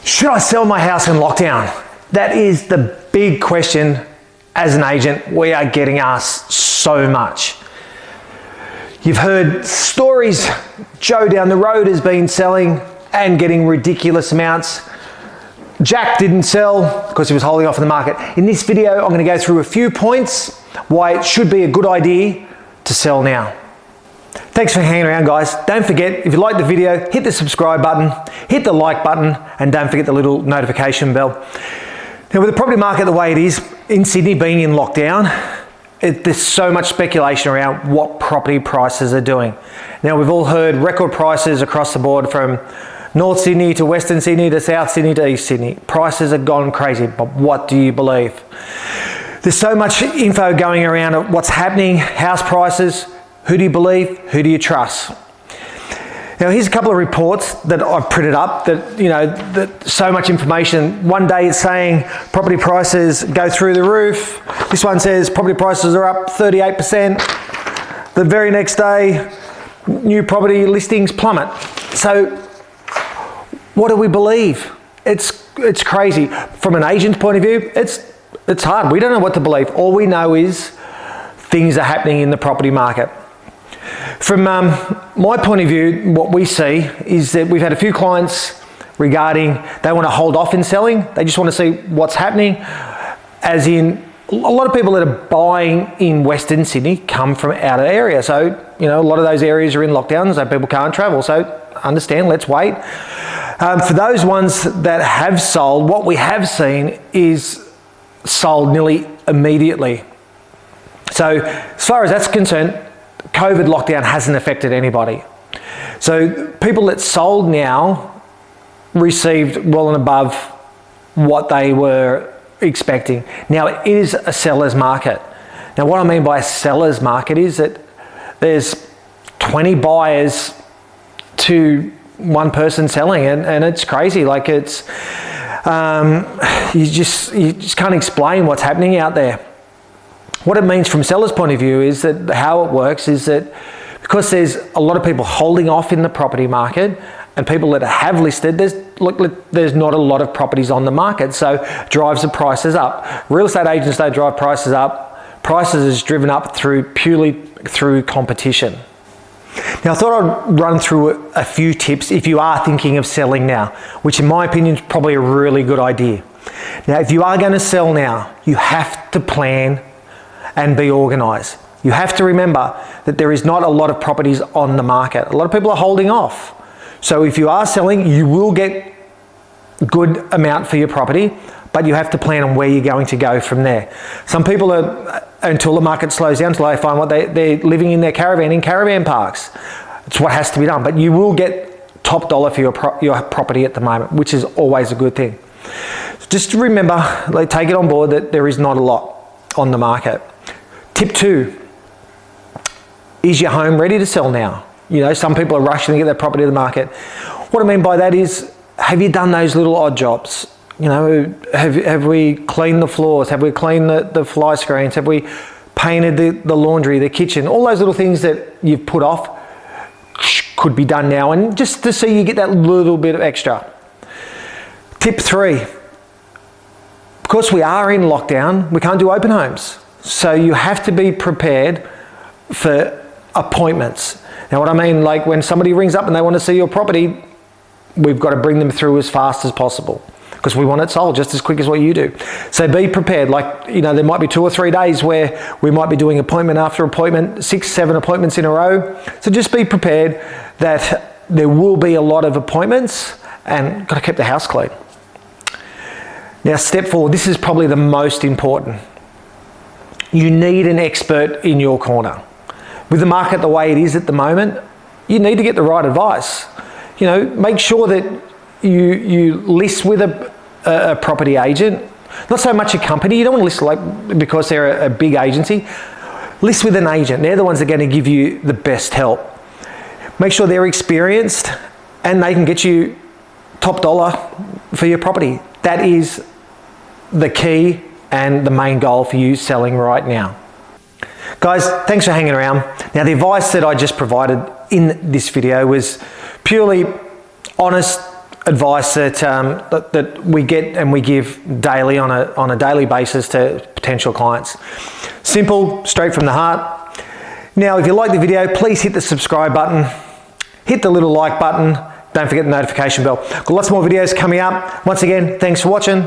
Should I sell my house in lockdown? That is the big question. As an agent, we are getting asked so much. You've heard stories. Joe down the road has been selling and getting ridiculous amounts. Jack didn't sell because he was holding off in the market. In this video, I'm going to go through a few points why it should be a good idea to sell now. Thanks for hanging around, guys. Don't forget, if you like the video, hit the subscribe button, hit the like button, and don't forget the little notification bell. Now, with the property market the way it is, in Sydney being in lockdown, there's so much speculation around what property prices are doing. Now, we've all heard record prices across the board from North Sydney to Western Sydney to South Sydney to East Sydney. Prices have gone crazy, but what do you believe? There's so much info going around of what's happening, house prices. Who do you believe? Who do you trust? Now, here's a couple of reports that I've printed up that so much information. One day it's saying property prices go through the roof. This one says property prices are up 38%. The very next day, new property listings plummet. So what do we believe? It's crazy. From an agent's point of view, it's hard. We don't know what to believe. All we know is things are happening in the property market. From my point of view, what we see is that we've had a few clients regarding they want to hold off in selling. They just want to see what's happening. As in, a lot of people that are buying in Western Sydney come from out of the area. So, a lot of those areas are in lockdown, so people can't travel. So, understand, let's wait. For those ones that have sold, what we have seen is sold nearly immediately. So, as far as that's concerned, COVID lockdown hasn't affected anybody. So people that sold now received well and above what they were expecting. Now, it is a seller's market. Now, what I mean by a seller's market is that there's 20 buyers to one person selling, and it's crazy. Like it's, you just can't explain what's happening out there. What it means from a seller's point of view is that how it works is that because there's a lot of people holding off in the property market and people that have listed, there's not a lot of properties on the market, so it drives the prices up. Real estate agents don't drive prices up. Prices is driven up purely through competition. Now, I thought I'd run through a few tips if you are thinking of selling now, which in my opinion is probably a really good idea. Now, if you are going to sell now, you have to plan and be organised. You have to remember that there is not a lot of properties on the market. A lot of people are holding off. So if you are selling, you will get a good amount for your property, but you have to plan on where you're going to go from there. Some people are, until the market slows down, until they find what they're living in their caravan in caravan parks. It's what has to be done, but you will get top dollar for your property at the moment, which is always a good thing. Just remember, take it on board that there is not a lot on the market. Tip 2, is your home ready to sell now? Some people are rushing to get their property to the market. What I mean by that is, have you done those little odd jobs? Have we cleaned the floors? Have we cleaned the fly screens? Have we painted the laundry, the kitchen? All those little things that you've put off could be done now, and just to see you get that little bit of extra. Tip 3, because we are in lockdown, we can't do open homes. So you have to be prepared for appointments. Now, what I mean, like when somebody rings up and they want to see your property, we've got to bring them through as fast as possible because we want it sold just as quick as what you do. So be prepared. There might be 2 or 3 days where we might be doing appointment after appointment, 6, 7 appointments in a row. So just be prepared that there will be a lot of appointments and got to keep the house clean. Now, step 4, this is probably the most important. You need an expert in your corner. With the market the way it is at the moment, you need to get the right advice. Make sure that you list with a property agent, not so much a company. You don't want to list because they're a big agency. List with an agent. They're the ones that are going to give you the best help. Make sure they're experienced and they can get you top dollar for your property. That is the key and the main goal for you selling right now. Guys, thanks for hanging around. Now, the advice that I just provided in this video was purely honest advice that we get and we give daily on a daily basis to potential clients. Simple, straight from the heart. Now, if you like the video, please hit the subscribe button, hit the little like button, don't forget the notification bell. Got lots more videos coming up. Once again, thanks for watching.